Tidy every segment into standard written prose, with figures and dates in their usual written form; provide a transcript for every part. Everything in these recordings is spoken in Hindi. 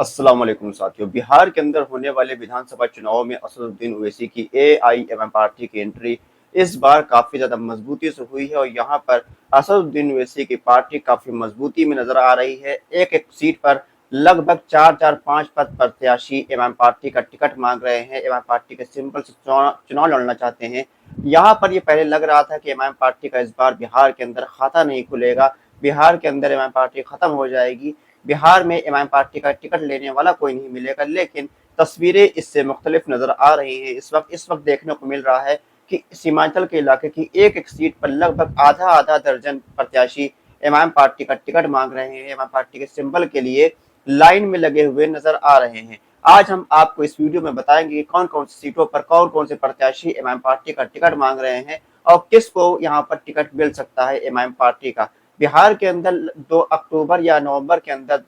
अस्सलाम वालेकुम साथियों। बिहार के अंदर होने वाले विधानसभा चुनाव में असदुद्दीन ओवैसी की एआईएमएम पार्टी की एंट्री इस बार काफी ज्यादा मजबूती से हुई है और यहाँ पर असदुद्दीन ओवैसी की पार्टी काफी मजबूती में नजर आ रही है। एक एक सीट पर लगभग चार चार पांच पद प्रत्याशी एमएम पार्टी का टिकट मांग रहे हैं, एमएम पार्टी के सिंबल से चुनाव लड़ना चाहते हैं। यहाँ पर ये पहले लग रहा था कि एमएम पार्टी का इस बार बिहार के अंदर खाता नहीं खुलेगा, बिहार के अंदर एमएम पार्टी खत्म हो जाएगी, बिहार में एमआईएम पार्टी का टिकट लेने वाला कोई नहीं मिलेगा। लेकिन तस्वीरें इससे मुख्तलिफ नजर आ रही है। इस वक्त देखने को मिल रहा है कि सीमांचल के इलाके की एक एक सीट पर लगभग आधा आधा दर्जन प्रत्याशी एमआईएम पार्टी का टिकट मांग रहे हैं, एमआईएम पार्टी के सिंबल के लिए लाइन में लगे हुए नजर आ रहे हैं। आज हम आपको इस वीडियो में बताएंगे कि कौन कौन सी सीटों पर कौन कौन से प्रत्याशी एमआईएम पार्टी का टिकट मांग रहे हैं और किसको यहाँ पर टिकट मिल सकता है एमआईएम पार्टी का। बिहार के अंदर 2 अक्टूबर या नवंबर के अंदर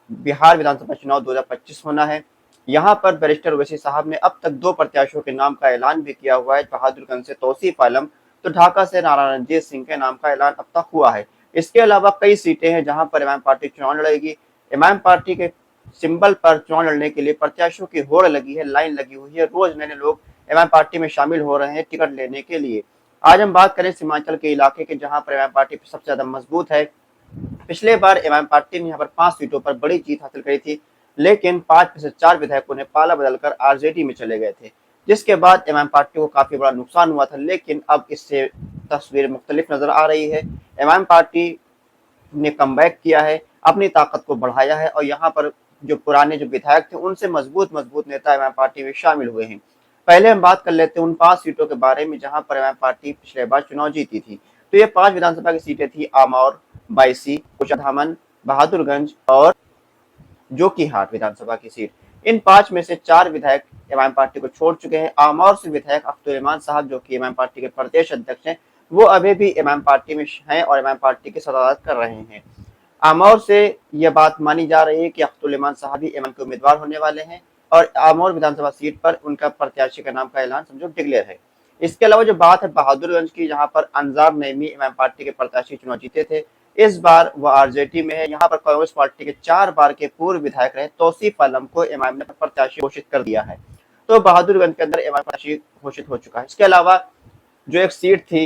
बिहार विधानसभा चुनाव 2025 होना है। यहाँ पर बैरिस्टर ओवैसी साहब ने अब तक 2 प्रत्याशियों के नाम का ऐलान भी किया हुआ है। बहादुरगंज से तौसीफ आलम तो ढाका से नारायण रणजीत सिंह के नाम का ऐलान अब तक हुआ है। इसके अलावा कई सीटें हैं जहां पर एमआईएम पार्टी चुनाव लड़ेगी। एमआईएम पार्टी के सिंबल पर चुनाव लड़ने के लिए प्रत्याशियों की होड़ लगी है, लाइन लगी हुई है। रोज नए लोग एमआईएम पार्टी में शामिल हो रहे हैं टिकट लेने के लिए। आज हम बात करें सीमांचल के इलाके के जहां पर एमआईएम पार्टी सबसे ज्यादा मजबूत है। पिछले बार एमआईएम पार्टी ने यहाँ पर 5 सीटों पर बड़ी जीत हासिल करी थी, लेकिन 5 में से 4 विधायकों ने पाला बदलकर आरजेडी में चले गए थे, जिसके बाद एमआईएम पार्टी को काफी बड़ा नुकसान हुआ था। लेकिन अब इससे तस्वीर मुख्तलिफ नजर आ रही है। एमआईएम पार्टी ने कमबैक किया है, अपनी ताकत को बढ़ाया है और यहाँ पर जो पुराने जो विधायक थे उनसे मजबूत मजबूत नेता एमआईएम पार्टी में शामिल हुए हैं। पहले हम बात कर लेते हैं उन 5 सीटों के बारे में जहां पर एमआईएम पार्टी पिछले बार चुनाव जीती थी। तो ये 5 विधानसभा की सीटें थी आमौर, बायसी, कोचाधामन, बहादुरगंज और जोकीहाट विधानसभा की सीट। इन 5 में से 4 विधायक एमआईएम पार्टी को छोड़ चुके हैं। आमौर से विधायक अब्दुल रहमान साहब जो कि एमआईएम पार्टी के प्रदेश अध्यक्ष हैं, वो अभी भी एमआईएम पार्टी में हैं और एमआईएम पार्टी की सदारत कर रहे हैं। आमौर से यह बात मानी जा रही है कि अब्दुल रहमान साहब भी एमआईएम के उम्मीदवार होने वाले हैं और आमौर विधानसभा सीट पर उनका प्रत्याशी का नाम का ऐलान समझो डिक्लेयर है। इसके अलावा जो बात है बहादुरगंज की, जहां पर अंजार नईमी एमआईएम पार्टी के प्रत्याशी चुनाव जीते थे, इस बार वह आरजेडी में है। यहाँ पर कांग्रेस पार्टी के 4 बार के पूर्व विधायक रहे तौसीफ आलम को एमआईएम ने प्रत्याशी घोषित कर दिया है। तो बहादुरगंज के अंदर एमआईएम प्रत्याशी घोषित हो चुका है। इसके अलावा जो एक सीट थी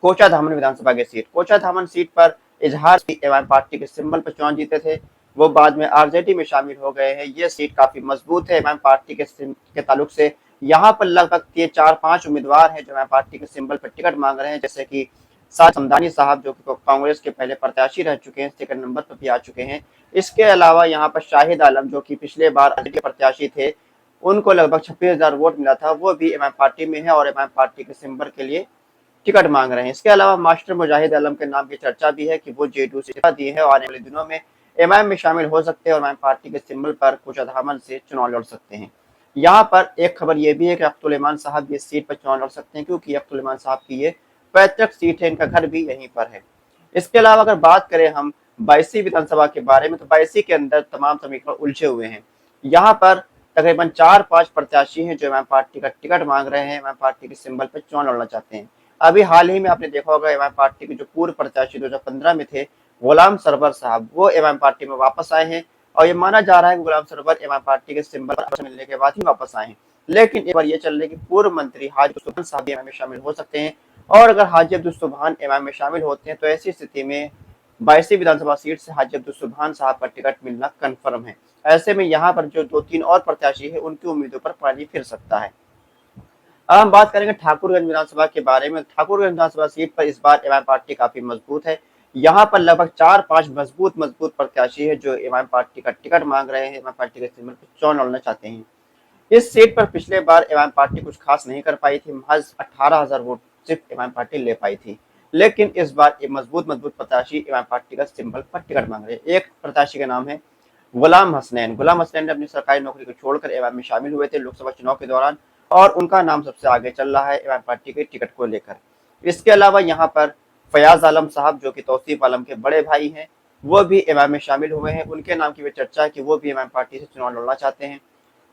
कोचाधामन विधानसभा की सीट, कोचाधामन सीट पर इजहार एमआईएम पार्टी के सिंबल पर चुनाव जीते थे, वो बाद में आरजेडी में शामिल हो गए हैं। ये सीट काफी मजबूत है एमआईएम पार्टी के ताल्लुक से। यहाँ पर लगभग 4-5 उम्मीदवार हैं जो एमआईएम पार्टी के सिंबल पर टिकट मांग रहे हैं, जैसे कि साद समदानी साहब जो कि कांग्रेस के पहले प्रत्याशी रह चुके हैं, सेकंड नंबर पर भी आ चुके हैं। इसके अलावा यहाँ पर शाहिद आलम जो कि पिछले बार आरजेडी के प्रत्याशी थे, उनको लगभग 26,000 वोट मिला था, वो भी एमआईएम पार्टी में है और एमआईएम पार्टी के सिंबल के लिए टिकट मांग रहे हैं। इसके अलावा मास्टर मुजाहिद आलम के नाम की चर्चा भी है कि वो जेडीयू से इस्तीफा दिए हैं और आने वाले दिनों में एमआईएम में शामिल हो सकते हैं और एमआईएम पार्टी के सिंबल पर कोचाधामन से चुनाव लड़ सकते हैं। यहाँ पर एक खबर यह भी है कि अब्दुल रहमान साहब इस सीट पर चुनाव लड़ सकते हैं, क्योंकि अब्दुल रहमान साहब की ये पैतृक सीट है, इनका घर भी यहीं पर है। इसके अलावा अगर बात करें हम बायसी विधानसभा के बारे में, तो बायसी के अंदर तमाम समीकरण उलझे हुए हैं। यहाँ पर तकरीबन 4-5 प्रत्याशी हैं जो एमआईएम पार्टी का टिकट मांग रहे हैं, एमआईएम पार्टी के सिंबल पर चुनाव लड़ना चाहते हैं। अभी हाल ही में आपने देखा होगा एमआईएम पार्टी के जो पूर्व प्रत्याशी 2015 में थे गुलाम सरवर साहब, वो एमआईएम पार्टी में वापस आए हैं और ये माना जा रहा है कि गुलाम सरवर एमआईएम पार्टी के सिंबल पर मिलने के बाद ही वापस आए हैं। लेकिन एक बार ये चल रही है कि पूर्व मंत्री हाजी अब्दुल सुभान साहब एमआईएम में शामिल हो सकते हैं और अगर हाजी अब्दुल सुभान एमआईएम में शामिल होते हैं तो ऐसी स्थिति में बायसी विधानसभा सीट से हाजी अब्दुल सुभान साहब का टिकट मिलना कन्फर्म है। ऐसे में यहाँ पर जो 2-3 और प्रत्याशी है उनकी उम्मीदों पर पानी फिर सकता है। अब हम बात करेंगे ठाकुरगंज विधानसभा के बारे में। ठाकुरगंज विधानसभा सीट पर इस बार एमआईएम पार्टी काफी मजबूत है। यहाँ पर लगभग 4-5 मजबूत प्रत्याशी है जो एमआईएम पार्टी का टिकट मांग रहे हैं, एमआईएम पार्टी के सिंबल पर चुनाव लड़ना चाहते हैं। इस सीट पर पिछले बार एमआईएम पार्टी कुछ खास नहीं कर पाई थी, महज 18,000 वोट सिर्फ एमआईएम पार्टी ले पाई थी। लेकिन इस बार एक मजबूत प्रत्याशी एमआईएम पार्टी का सिंबल पर टिकट मांग रहे हैं। एक प्रत्याशी का नाम है गुलाम हसनैन। गुलाम हसनैन ने अपनी सरकारी नौकरी को छोड़कर एमआईएम में शामिल हुए थे लोकसभा चुनाव के दौरान और उनका नाम सबसे आगे चल रहा है एमआईएम पार्टी के टिकट को लेकर। इसके अलावा यहाँ पर फयाज आलम साहब जो कि तौसीफ आलम के बड़े भाई हैं, वो भी एमआईएम में शामिल हुए हैं। उनके नाम की भी चर्चा है कि वो भी एमआईएम पार्टी से चुनाव लड़ना चाहते हैं।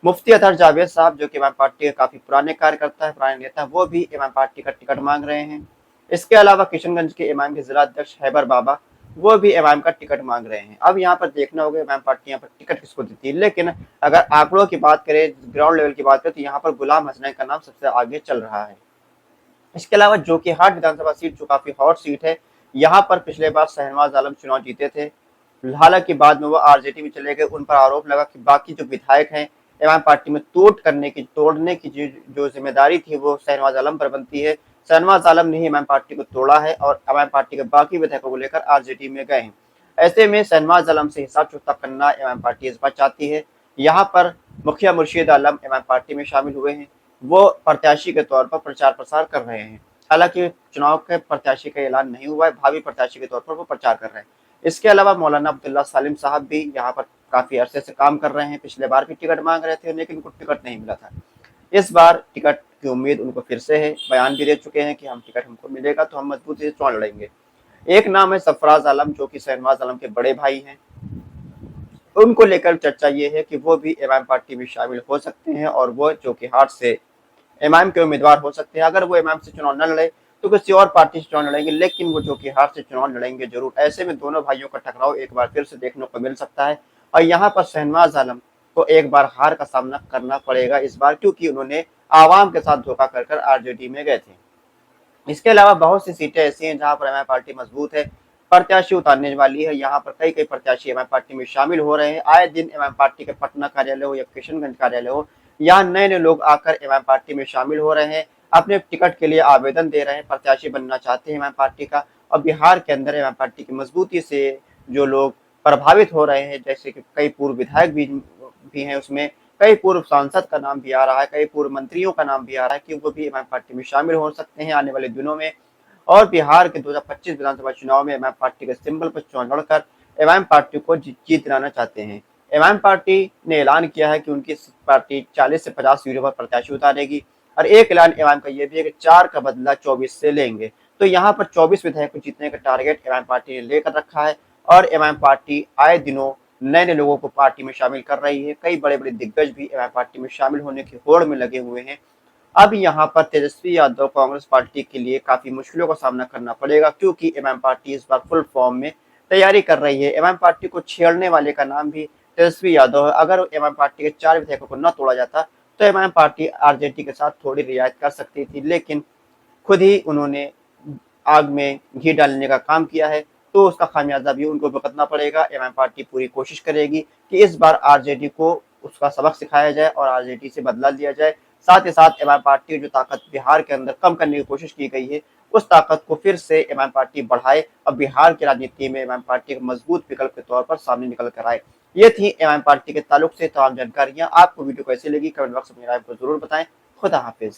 मुफ्ती अतहर जावेद साहब जो कि एमआईएम पार्टी के काफी पुराने कार्यकर्ता है, पुराने नेता, वो भी एमआईएम पार्टी का टिकट मांग रहे हैं। इसके अलावा किशनगंज के एमआईएम के जिला अध्यक्ष हैबर बाबा, वो भी एमआईएम का टिकट मांग रहे हैं। अब यहाँ पर देखना होगा एमआईएम पार्टी यहाँ पर टिकट किसको देती है। लेकिन अगर आंकड़ों की बात करें, ग्राउंड लेवल की बात करें, तो यहाँ पर गुलाम हसनैन का नाम सबसे आगे चल रहा है। इसके अलावा जोकीहाट विधानसभा सीट जो काफी हॉट सीट है, यहाँ पर पिछले बार शहनवाज आलम चुनाव जीते थे। हालांकि बाद में वो आरजेडी में चले गए। उन पर आरोप लगा कि बाकी जो विधायक हैं एमआईएम पार्टी में तोड़ने की जो जिम्मेदारी थी वो शहनवाज आलम पर बनती है। शहनवाज आलम ने ही एमआईएम पार्टी को तोड़ा है और एमआईएम पार्टी के बाकी विधायकों को लेकर आरजेडी में गए हैं। ऐसे में शहनवाज आलम से हिसाब चुकता करना एमआईएम पार्टी इस बार चाहती है। यहाँ पर मुखिया मुर्शीद आलम एमआईएम पार्टी में शामिल हुए हैं। वो प्रत्याशी के तौर पर प्रचार प्रसार कर रहे हैं। हालांकि चुनाव के प्रत्याशी का ऐलान नहीं हुआ है, भावी प्रत्याशी के तौर पर वो प्रचार कर रहे हैं। इसके अलावा मौलाना अब्दुल्ला सालिम साहब भी यहाँ पर काफी अरसे से काम कर रहे हैं। पिछले बार भी टिकट मांग रहे थे लेकिन उनको टिकट नहीं मिला था। इस बार टिकट की उम्मीद उनको फिर से है। बयान भी दे चुके हैं कि हम टिकट हमको मिलेगा तो हम मजबूती से चुनाव लड़ेंगे। एक नाम है सरफराज आलम जो कि शहनवाज आलम के बड़े भाई हैं। उनको लेकर चर्चा ये है कि वो भी एमआईएम पार्टी में शामिल हो सकते हैं और वो जोकीहाट से एमआईएम के उम्मीदवार हो सकते हैं। अगर वो एमआईएम से चुनाव न लड़े तो किसी और पार्टी से चुनाव लड़ेंगे, लेकिन वो जोकीहाट से चुनाव लड़ेंगे जरूर। ऐसे में दोनों भाइयों का टकराव एक बार फिर से देखने को मिल सकता है और यहाँ पर शहनवाज आलम को एक बार हार का सामना करना पड़ेगा इस बार, क्योंकि उन्होंने आवाम के साथ धोखा कर आरजेडी में गए थे। इसके अलावा बहुत सी सीटें ऐसी हैं जहां पर एमआईएम पार्टी मजबूत है, प्रत्याशी उतारने वाली है। यहाँ पर कई प्रत्याशी एमआईएम पार्टी में शामिल हो रहे हैं। आए दिन एमआईएम पार्टी के पटना कार्यालय हो या किशनगंज कार्यालय हो, यहाँ नए नए लोग आकर एमआईएम पार्टी में शामिल हो रहे हैं, अपने टिकट के लिए आवेदन दे रहे हैं, प्रत्याशी बनना चाहते हैं एमआईएम पार्टी का। और बिहार के अंदर एमआईएम पार्टी की मजबूती से जो लोग प्रभावित हो रहे हैं, जैसे कि कई पूर्व विधायक भी हैं, उसमें कई पूर्व सांसद का नाम भी आ रहा है, कई पूर्व मंत्रियों का नाम भी आ रहा है कि वो भी एमआईएम पार्टी में शामिल हो सकते हैं आने वाले दिनों में। और बिहार के 2025 विधानसभा चुनाव में एमआईएम पार्टी के सिंबल पर चुनाव लड़कर एमआईएम पार्टी को जीत दिलाना चाहते हैं। एमआईएम पार्टी ने ऐलान किया है कि उनकी पार्टी 40 से 50 सीटों पर प्रत्याशी उतारेगी और एक ऐलान एमआईएम का यह भी है कि 4 का बदला 24 से लेंगे। तो यहाँ पर 24 विधायक को जीतने का टारगेट एमआईएम पार्टी ने लेकर रखा है और एमआईएम पार्टी आए दिनों नए नए लोगों को पार्टी में शामिल कर रही है। कई बड़े बड़े दिग्गज भी एमआईएम पार्टी में शामिल होने की होड़ में लगे हुए हैं। अब यहाँ पर तेजस्वी यादव कांग्रेस पार्टी के लिए काफी मुश्किलों का सामना करना पड़ेगा, क्योंकि एमआईएम पार्टी इस बार फुल फॉर्म में तैयारी कर रही है। एमआईएम पार्टी को छेड़ने वाले का नाम भी तेजस्वी यादव है। अगर एमआईएम पार्टी के 4 विधायकों को न तोड़ा जाता तो एमआईएम पार्टी आरजेडी के साथ थोड़ी रियायत कर सकती थी, लेकिन खुद ही उन्होंने आग में घी डालने का काम किया है, तो उसका खामियाजा भी उनको भुगतना पड़ेगा। एमआईएम पार्टी पूरी कोशिश करेगी कि इस बार आरजेडी को उसका सबक सिखाया जाए और आरजेडी से बदला लिया जाए। साथ ही साथ एमआईएम पार्टी की जो ताकत बिहार के अंदर कम करने की कोशिश की गई है, उस ताकत को फिर से एमआईएम पार्टी बढ़ाए और बिहार की राजनीति में एमआईएम पार्टी एक मजबूत विकल्प के तौर पर सामने निकल कर आए। ये थी एमआईएम पार्टी के ताल्लुक से तमाम जानकारियां। आपको वीडियो कैसी लगी कमेंट बॉक्स में राय को जरूर बताएं। खुदा हाफिज।